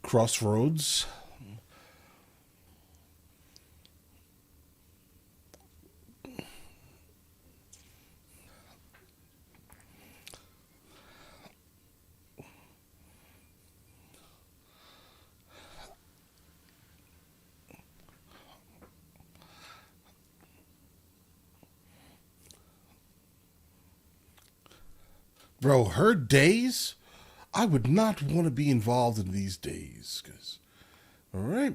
Crossroads. Bro, her days, I would not want to be involved in these days. All right.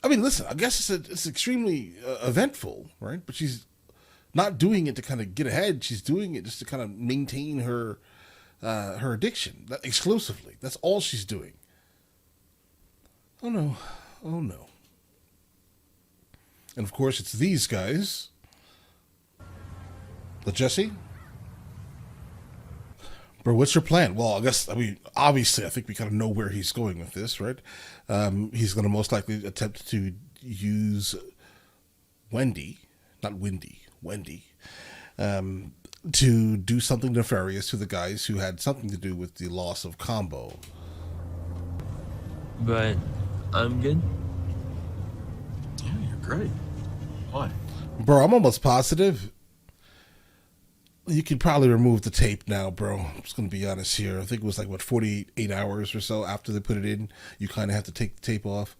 I mean, listen, I guess it's extremely eventful, right? But she's not doing it to kind of get ahead. She's doing it just to kind of maintain her addiction exclusively. That's all she's doing. Oh, no. Oh, no. And, of course, it's these guys. The Jesse? Bro, what's your plan? Well, obviously, I think we kind of know where he's going with this, right? He's going to most likely attempt to use Wendy, to do something nefarious to the guys who had something to do with the loss of Combo. But I'm good. Yeah, you're great. Why? Bro, I'm almost positive you could probably remove the tape now, bro. I'm just going to be honest here. I think it was like, 48 hours or so after they put it in. You kind of have to take the tape off,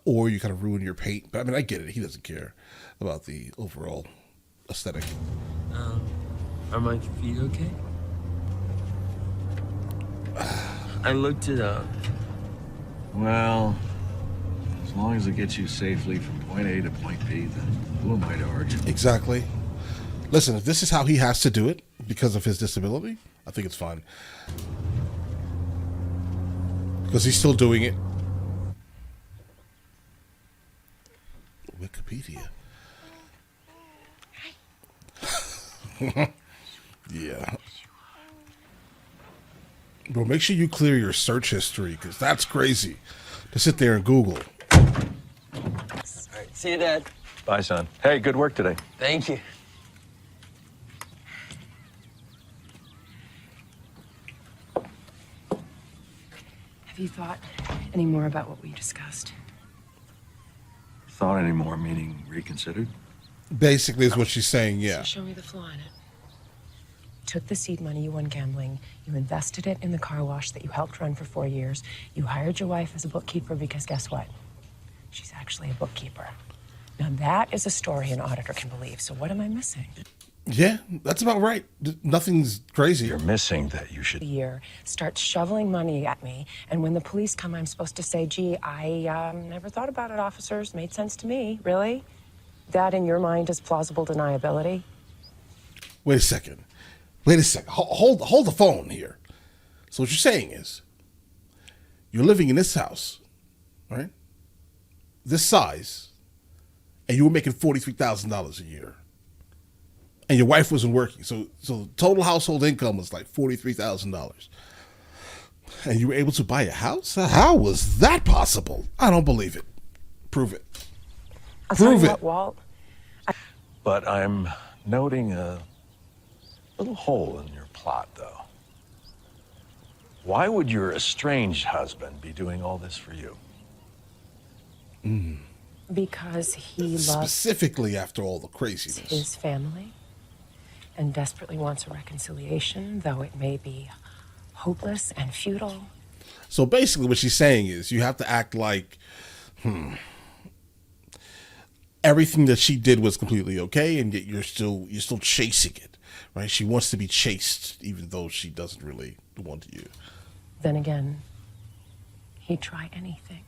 or you kind of ruin your paint. But I mean, I get it. He doesn't care about the overall aesthetic. Are my feet okay? I looked it up. Well, as long as it gets you safely from point A to point B, then who am I to argue? Exactly. Listen, if this is how he has to do it because of his disability, I think it's fine. Because he's still doing it. Wikipedia. Yeah. Bro, make sure you clear your search history, because that's crazy to sit there and Google. All right, see you, Dad. Bye, son. Hey, good work today. Thank you. Have you thought any more about what we discussed? Thought any more, meaning reconsidered? Basically is what she's saying, yeah. So show me the flaw in it. You took the seed money you won gambling, you invested it in the car wash that you helped run for 4 years, you hired your wife as a bookkeeper because guess what? She's actually a bookkeeper. Now that is a story an auditor can believe, so what am I missing? Yeah, that's about right. Nothing's crazy. You're missing that you should... Year starts shoveling money at me, and when the police come, I'm supposed to say, gee, I never thought about it, officers. Made sense to me. Really? That, in your mind, is plausible deniability? Wait a second. Hold the phone here. So what you're saying is, you're living in this house, right? This size, and you were making $43,000 a year. And your wife wasn't working. So total household income was like $43,000. And you were able to buy a house? How was that possible? I don't believe it. Prove it. I'll tell Prove you it. what, Walt. But I'm noting a little hole in your plot, though. Why would your estranged husband be doing all this for you? Because he loves Specifically after all the craziness. his family and desperately wants a reconciliation, though it may be hopeless and futile. So basically what she's saying is you have to act like, everything that she did was completely okay, and yet you're still chasing it, right? She wants to be chased, even though she doesn't really want you. Then again, he'd try anything.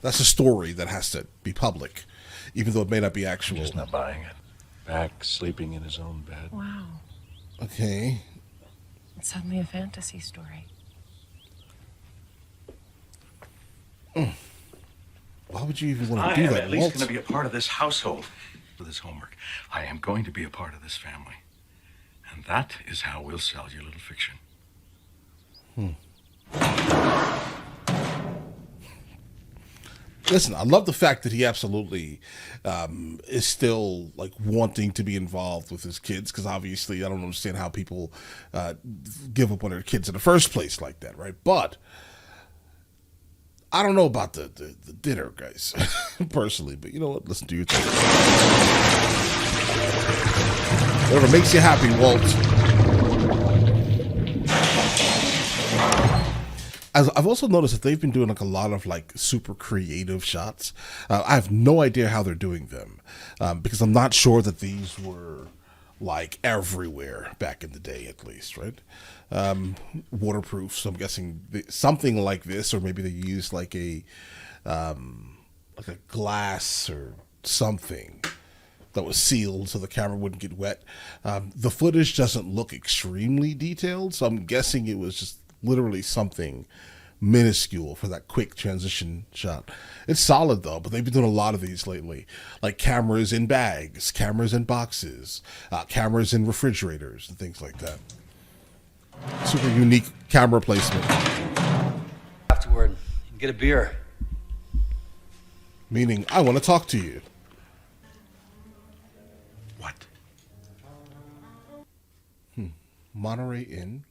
That's a story that has to be public, even though it may not be actual. Just not buying it. Back sleeping in his own bed. Wow. Okay. It's suddenly a fantasy story. Why would you even want I to do am that, at least Walt? going to be a part of this household, for this homework. I am going to be a part of this family. And that is how we'll sell your little fiction. listen, I love the fact that he absolutely is still like wanting to be involved with his kids, because obviously I don't understand how people give up on their kids in the first place like that, right? But I don't know about the dinner, guys, personally, but you know what? Listen to your thing. Whatever makes you happy, Walt. As I've also noticed that they've been doing like a lot of like super creative shots. I have no idea how they're doing them, because I'm not sure that these were like everywhere back in the day, at least, right? Waterproof. So I'm guessing something like this, or maybe they used like a glass or something that was sealed so the camera wouldn't get wet. The footage doesn't look extremely detailed, so I'm guessing it was just literally something minuscule for that quick transition shot. It's solid though, but they've been doing a lot of these lately, like cameras in bags, cameras in boxes, cameras in refrigerators and things like that. Super unique camera placement. Afterward, and get a beer. Meaning, I want to talk to you. What? Monterey Inn.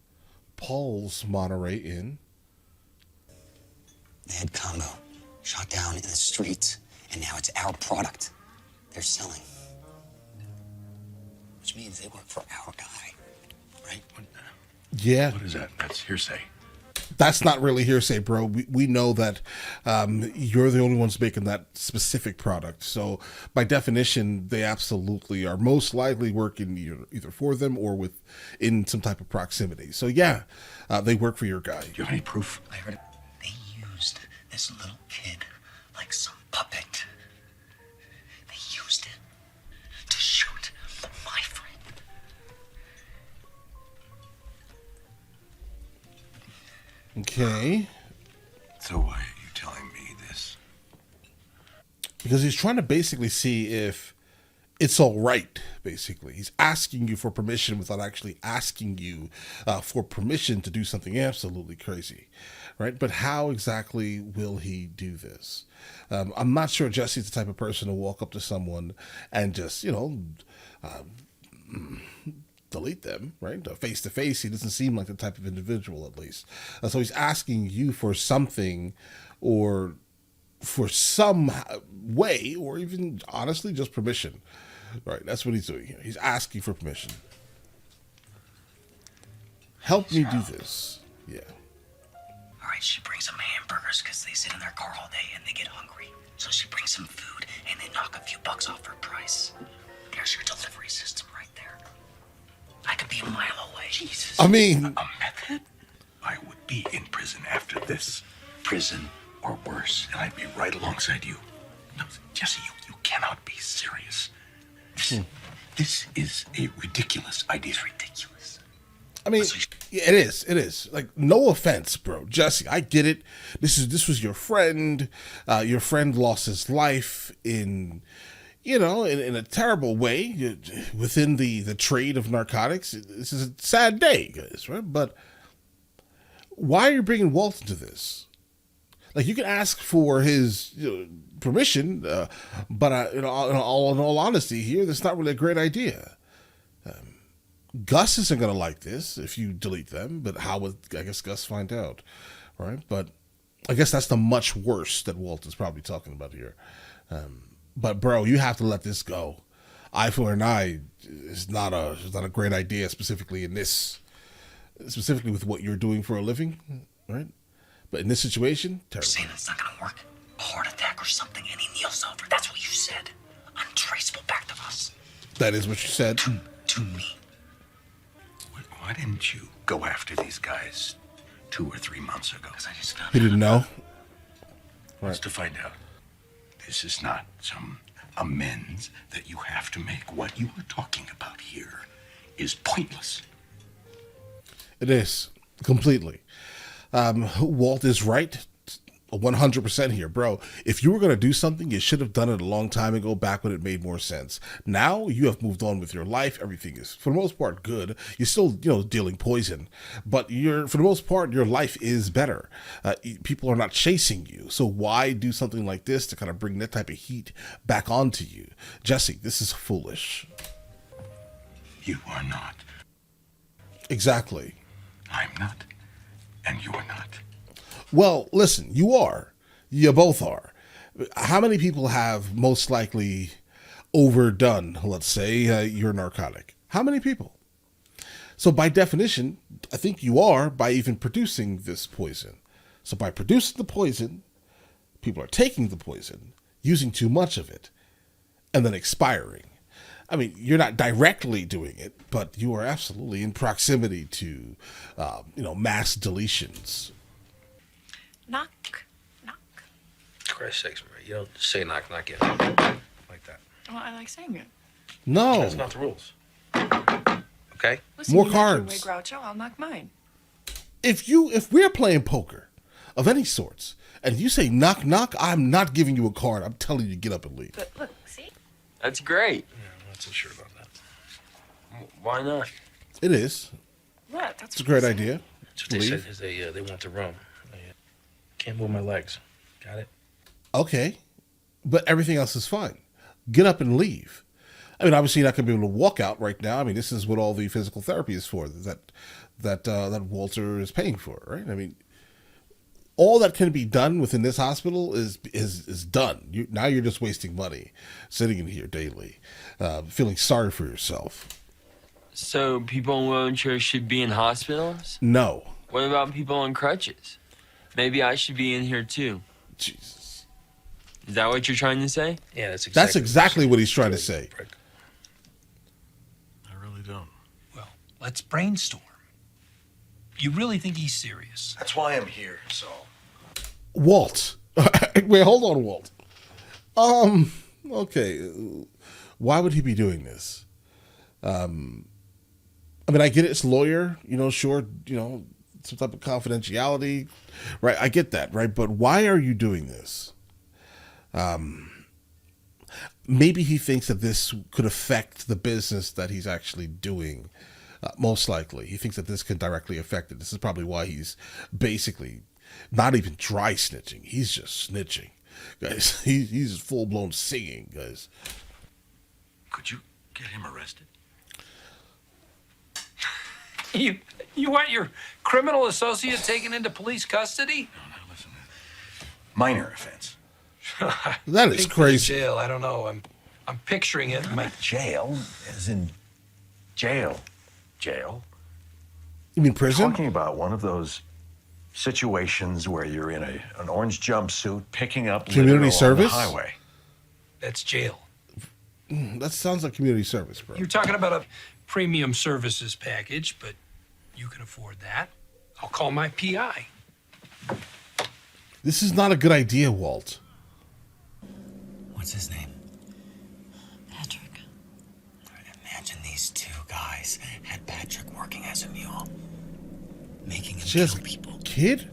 Paul's Monterey Inn. They had combo shot down in the streets, and now it's our product they're selling. Which means they work for our guy, right? Yeah. What is that? That's hearsay. That's not really hearsay, bro. We know that you're the only ones making that specific product. So by definition, they absolutely are most likely working either for them or in some type of proximity. So yeah, they work for your guy. Do you have any proof? I heard it. They used this little kid like some puppet. They used it to shoot my friend. Okay. So why are you telling me this? Because he's trying to basically see if it's all right, basically. He's asking you for permission without actually asking you for permission to do something absolutely crazy, right? But how exactly will he do this? I'm not sure Jesse's the type of person to walk up to someone and just, delete them, right? Face to face, he doesn't seem like the type of individual, at least. So he's asking you for something, or for some way, or even honestly just permission, right? That's what he's doing here. He's asking for permission. Help me do this. Yeah. All right, she brings some hamburgers because they sit in their car all day and they get hungry. So she brings some food and they knock a few bucks off her price. There's your delivery system right there. I could be a mile away. Jesus. I mean, A method? I would be in prison after this. Prison or worse, and I'd be right alongside you. No, Jesse, you cannot be serious. This is a ridiculous idea. It's ridiculous. I mean, yeah, it is. It is. Like, no offense, bro. Jesse, I get it. This was your friend. Your friend lost his life in a terrible way within the trade of narcotics. This is a sad day, guys, right? But why are you bringing Walt into this? Like, you can ask for his permission, but in all honesty here, that's not really a great idea. Gus isn't going to like this if you delete them, but how would, I guess, Gus find out, right? But I guess that's the much worse that Walt is probably talking about here. But bro, you have to let this go. Eye for an eye is not a great idea, specifically specifically with what you're doing for a living, right? But in this situation, terrible. Saying it's not gonna work. A heart attack or something, and he kneels over. That's what you said. Untraceable back to us. That is what you said. To me. Why didn't you go after these guys 2 or 3 months ago? Because I just found He didn't know. What's to find out? This is not some amends that you have to make. What you are talking about here is pointless. It is completely. Walt is right. 100% here, bro. If you were going to do something, you should have done it a long time ago, back when it made more sense. Now you have moved on with your life. Everything is, for the most part, good. You're still, dealing poison, but for the most part, your life is better. People are not chasing you. So why do something like this to kind of bring that type of heat back onto you? Jesse, this is foolish. You are not. Exactly. I'm not. And you're not. Well, listen, you are. You both are. How many people have most likely overdone, let's say, your narcotic? How many people? So by definition, I think you are by even producing this poison. So by producing the poison, people are taking the poison, using too much of it, and then expiring. I mean, you're not directly doing it, but you are absolutely in proximity to, mass deletions. Knock, knock. For Christ's sakes, Marie, you don't say knock, knock yet. Like that. Well, I like saying it. No. That's not the rules. Okay? Listen, More you knock your cards. way, Groucho, I'll knock mine. If we're playing poker of any sorts, and you say knock, knock, I'm not giving you a card. I'm telling you to get up and leave. But look, see? That's great. Yeah, I'm not so sure about that. Why not? It is. What? That's It's a great idea. That's what they Leave. said, is they want the room. I can't move my legs. Got it? Okay. But everything else is fine. Get up and leave. I mean, obviously you're not going to be able to walk out right now. I mean, this is what all the physical therapy is for, that Walter is paying for, right? I mean, all that can be done within this hospital is done. Now you're just wasting money sitting in here daily, feeling sorry for yourself. So people in wheelchairs should be in hospitals? No. What about people on crutches? Maybe I should be in here too. Jesus. Is that what you're trying to say? Yeah, that's That's exactly what he's trying to say. I really don't. Well, let's brainstorm. You really think he's serious? That's why I'm here, so. Walt. Wait, hold on, Walt. Okay. Why would he be doing this? I mean, I get it, it's lawyer, sure, some type of confidentiality, right? I get that, right? But why are you doing this? Maybe he thinks that this could affect the business that he's actually doing. Most likely. He thinks that this can directly affect it. This is probably why he's basically not even dry snitching. He's just snitching. Guys, he's full-blown singing, guys. Could you get him arrested? You want your criminal associate taken into police custody? No, listen. Minor offense. That is crazy. Jail, I don't know. I'm picturing it. Jail? As in jail? Jail? You mean prison? Talking about one of those situations where you're in an orange jumpsuit picking up Community litter service? along the highway. That's jail. That sounds like community service, bro. You're talking about a premium services package, but you can afford that. I'll call my PI. This is not a good idea, Walt. What's his name? Patrick. Imagine these two guys had Patrick working as a mule, making him She has kill a people. kid?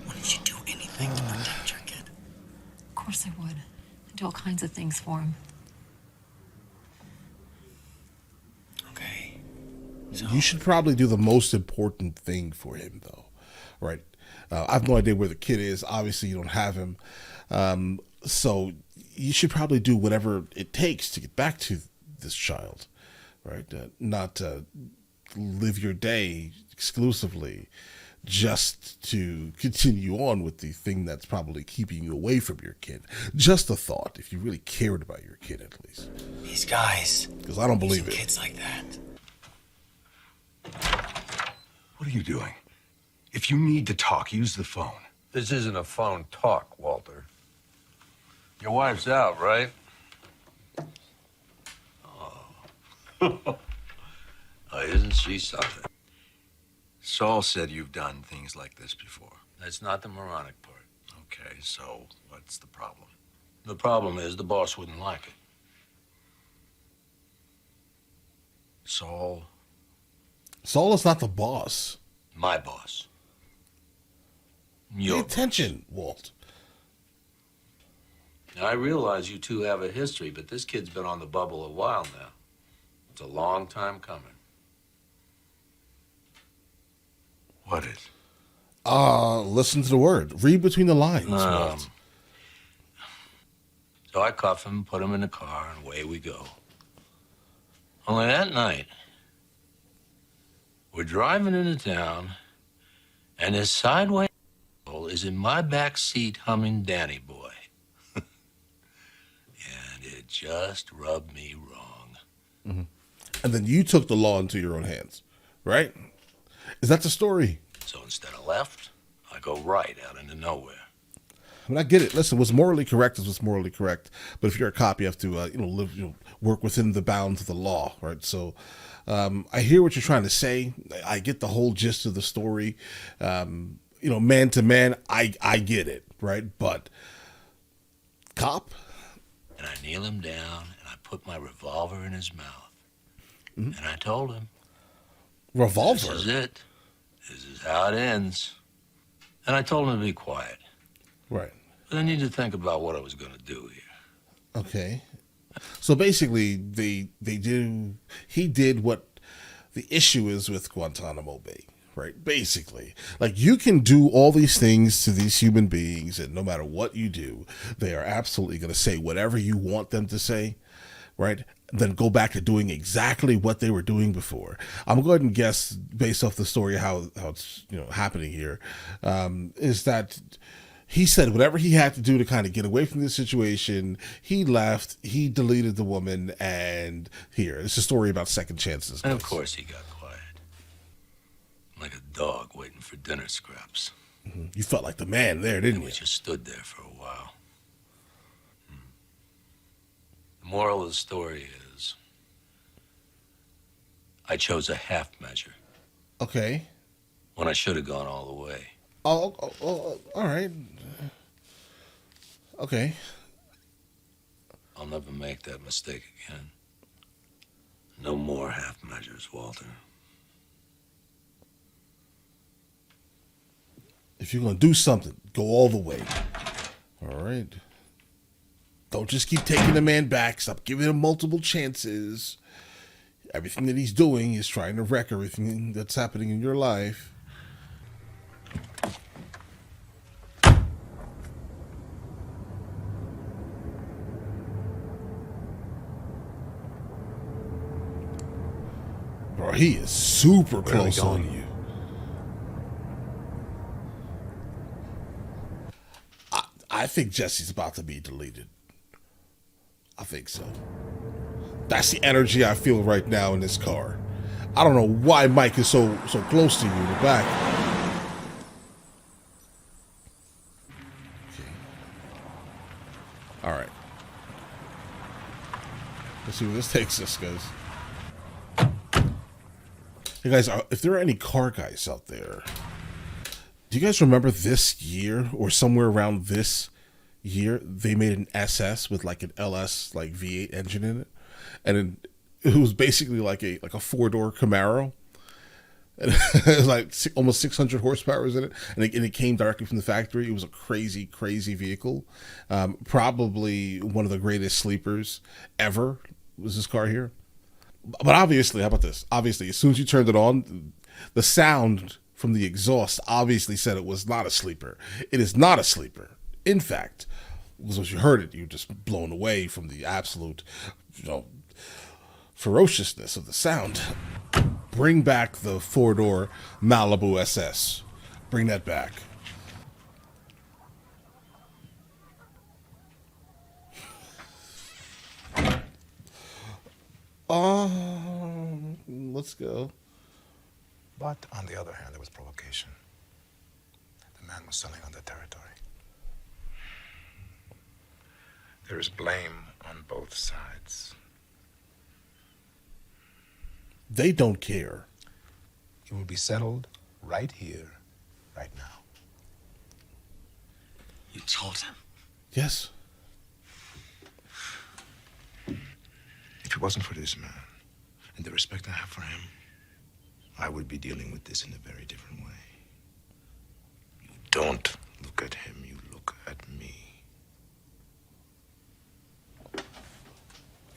Wouldn't you do anything to protect your kid? Of course I would. I'd do all kinds of things for him. Okay. You should probably do the most important thing for him, though, right? I have no idea where the kid is. Obviously, you don't have him. So you should probably do whatever it takes to get back to this child, right? Not live your day exclusively just to continue on with the thing that's probably keeping you away from your kid. Just a thought, if you really cared about your kid, at least. These guys. Because I don't believe using it. kids like that. What are you doing? If you need to talk, use the phone. This isn't a phone talk, Walter. Your wife's out, right? Oh. Isn't she something? Saul said you've done things like this before. That's not the moronic part. Okay, so what's the problem? The problem is the boss wouldn't like it. Saul? Saul is not the boss. My boss. Pay Your attention, Walt. Now, I realize you two have a history, but this kid's been on the bubble a while now. It's a long time coming. What is? Listen to the word. Read between the lines, Walt. So I cuff him, put him in the car, and away we go. Only that night, we're driving into town, and this sideways is in my back seat humming Danny Boy. And it just rubbed me wrong. And then you took the law into your own hands, right? Is that the story? So instead of left, I go right out into nowhere. I mean, I get it. Listen, what's morally correct is what's morally correct. But if you're a cop, you have to, work within the bounds of the law, right? So, I hear what you're trying to say. I get the whole gist of the story. Man to man, I get it, right? But cop, And I kneel him down, and I put my revolver in his mouth. And I told him, revolver. this is it. This is how it ends. And I told him to be quiet. Right. But I need to think about what I was going to do here. Okay. So basically, he did what the issue is with Guantanamo Bay, right? Basically, like, you can do all these things to these human beings, and no matter what you do, they are absolutely going to say whatever you want them to say, right? Then go back to doing exactly what they were doing before. I'm going to go ahead and guess, based off the story, how it's happening here, is that he said whatever he had to do to kind of get away from this situation. He left, he deleted the woman, and here, it's a story about second chances. And of course he got quiet. Like a dog waiting for dinner scraps. You felt like the man there, didn't And you? we just stood there for a while. The moral of the story is, I chose a half measure Okay. when I should have gone all the way. Oh, all right. Okay. I'll never make that mistake again. No more half measures, Walter. If you're going to do something, go all the way. All right. Don't just keep taking the man back. Stop giving him multiple chances. Everything that he's doing is trying to wreck everything that's happening in your life. Bro, he is super close on you. I think Jesse's about to be deleted. I think so. That's the energy I feel right now in this car. I don't know why Mike is so close to you in the back. Okay. All right. Let's see where this takes us, guys. Hey guys, if there are any car guys out there, do you guys remember this year or somewhere around this year they made an SS with like an LS like V8 engine in it, and it was basically like a 4-door Camaro, and it was like almost 600 horsepower in it, and it came directly from the factory. It was a crazy vehicle, probably one of the greatest sleepers ever. Was this car here? But obviously, how about this? Obviously, as soon as you turned it on, the sound from the exhaust obviously said it was not a sleeper. It is not a sleeper. In fact, as you heard it, you were just blown away from the absolute, ferociousness of the sound. Bring back the 4-door Malibu SS. Bring that back. Let's go. But on the other hand, there was provocation. The man was selling on the territory. There is blame on both sides. They don't care. It will be settled right here, right now. You told him? Yes. If it wasn't for this man and the respect I have for him, I would be dealing with this in a very different way. You don't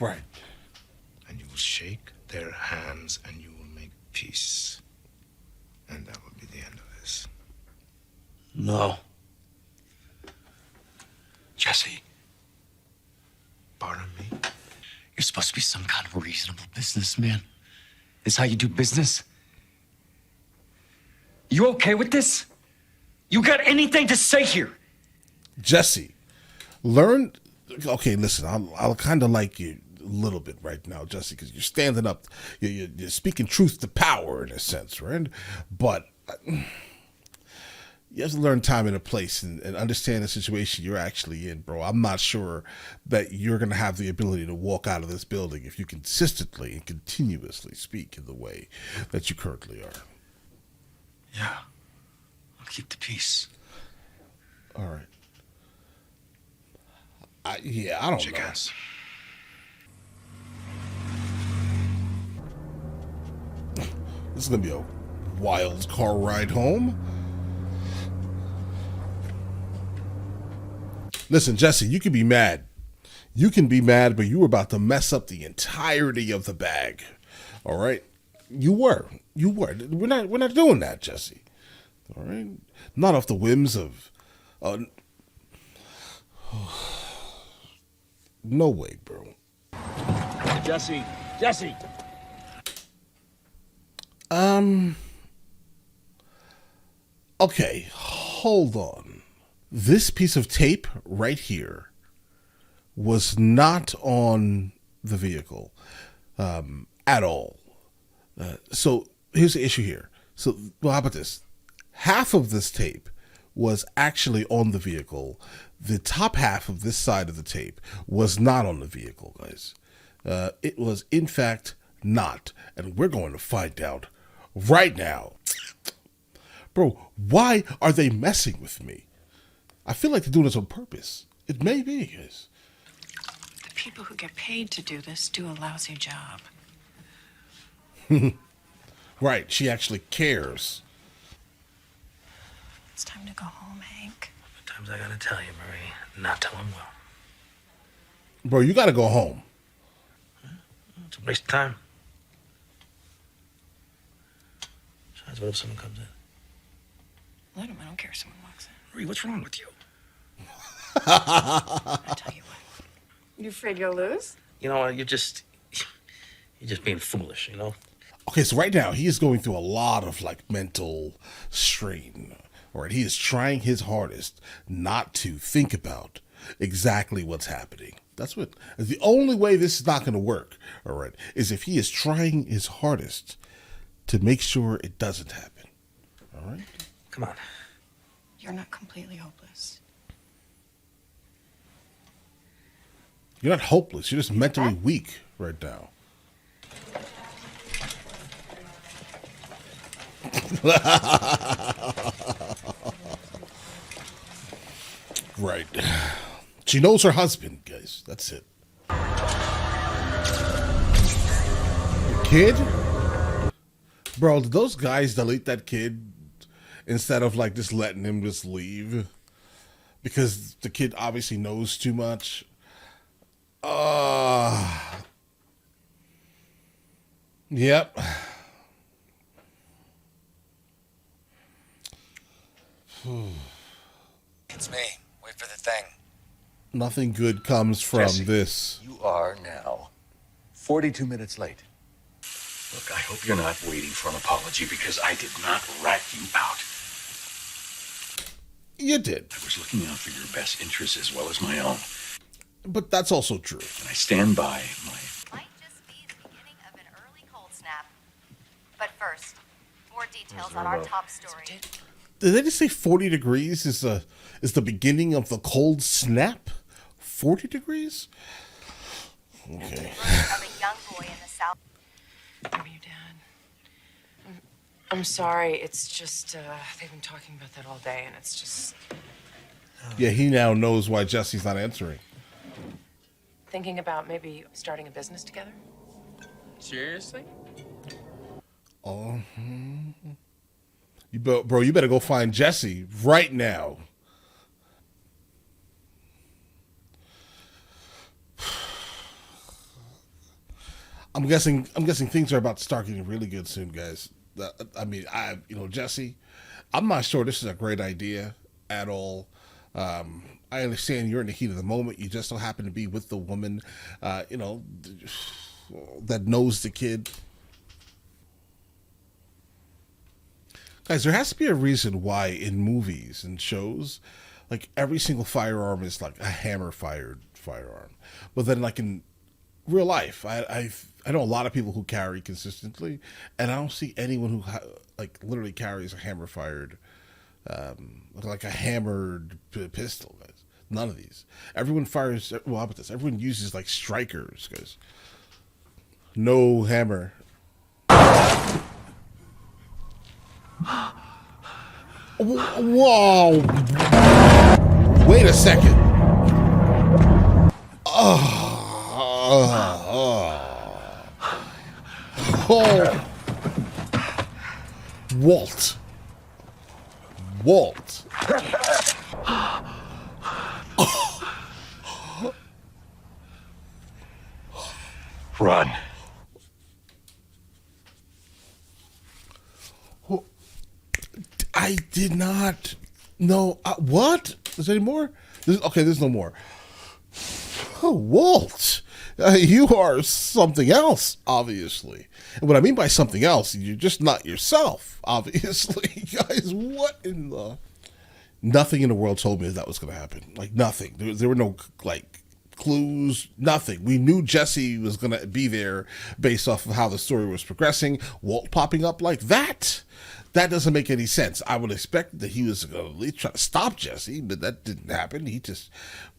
Right. And you will shake their hands and you will make peace. And that will be the end of this. No. Jesse. Pardon me? You're supposed to be some kind of reasonable businessman. This how you do business? You okay with this? You got anything to say here? Jesse, learn. Okay, listen, I'll kind of like you a little bit right now, Jesse, because you're standing up. You're speaking truth to power in a sense, right? But you have to learn time and a place and understand the situation you're actually in, bro. I'm not sure that you're going to have the ability to walk out of this building if you consistently and continuously speak in the way that you currently are. Yeah. I'll keep the peace. All right. I don't Shake know. hands. This is going to be a wild car ride home. Listen, Jesse, you can be mad. You can be mad, but you were about to mess up the entirety of the bag. All right? You were. We're not doing that, Jesse. All right? Not off the whims of no way, bro. Jesse. Okay, hold on. This piece of tape right here was not on the vehicle at all. So here's the issue here. So, well, how about this? Half of this tape was actually on the vehicle. The top half of this side of the tape was not on the vehicle, guys. It was, in fact, not. And we're going to find out right now. Bro, why are they messing with me? I feel like they're doing this on purpose. It may be, guys. The people who get paid to do this do a lousy job. Right, she actually cares. It's time to go home, Hank. Times I gotta tell you, Marie, not till I'm well. Bro, you gotta go home. It's a waste of time. Besides, what if someone comes in? Let him. I don't care if someone walks in. Marie, what's wrong with you? I tell you what. You afraid you'll lose? You know, you're just being foolish, you know? Okay, so right now he is going through a lot of like mental strain. All right, he is trying his hardest not to think about exactly what's happening. That's what the only way this is not going to work. All right, is if he is trying his hardest to make sure it doesn't happen. All right, Come on. You're not completely hopeless. you're not hopeless. You're just mentally weak right now. Right. She knows her husband, guys. That's it. The kid? Bro, did those guys delete that kid instead of like just letting him just leave? Because the kid obviously knows too much. Yep. It's me. Wait for the thing. Nothing good comes from Jesse. this. You are now 42 minutes late. Look, I hope you're not waiting for an apology because I did not rat you out. You did. I was looking out for your best interests as well as my own. But that's also true. And I stand by my... Might just be the beginning of an early cold snap. But first, more details on our top story. Did they just say 40 degrees is the beginning of the cold snap? 40 degrees? Okay. Of a young boy in the South. Love you, Dad. I'm sorry. It's just they've been talking about that all day, and it's just Yeah, he now knows why Jesse's not answering. thinking about maybe starting a business together. Seriously? Oh, bro, you better go find Jesse right now. I'm guessing things are about to start getting really good soon, guys. Jesse, I'm not sure this is a great idea at all. I understand you're in the heat of the moment. You just so happen to be with the woman, that knows the kid. Guys, there has to be a reason why in movies and shows, like every single firearm is like a hammer fired firearm. But then like in real life, I know a lot of people who carry consistently, and I don't see anyone who literally carries a hammer fired, like a hammered pistol. Guys, none of these. Everyone fires. Well, how about this? Everyone uses like strikers, guys. No hammer. Whoa! Wait a second. Oh. Walt. Run. I did not know. What? Is there any more? There's no more. Oh, Walt. You are something else, obviously. And what I mean by something else, you're just not yourself, obviously. Guys, what in the... Nothing in the world told me that was going to happen. Like, nothing. There were no, clues, nothing. We knew Jesse was going to be there based off of how the story was progressing. Walt popping up like that doesn't make any sense. I would expect that he was going to at least try to stop Jesse, but that didn't happen. He just,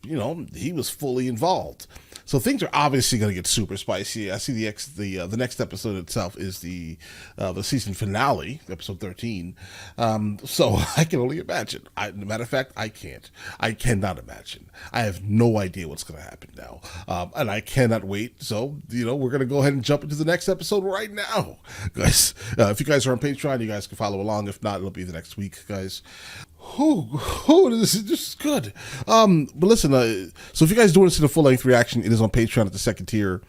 he was fully involved. So things are obviously going to get super spicy. I see the next episode itself is the season finale, episode 13. So I can only imagine. Matter of fact, I can't. I cannot imagine. I have no idea what's going to happen now, and I cannot wait. So we're going to go ahead and jump into the next episode right now, guys. If you guys are on Patreon, you guys can follow along. If not, it'll be the next week, guys. This is good. But listen, so if you guys do want to see the full-length reaction, it is on Patreon at the second tier.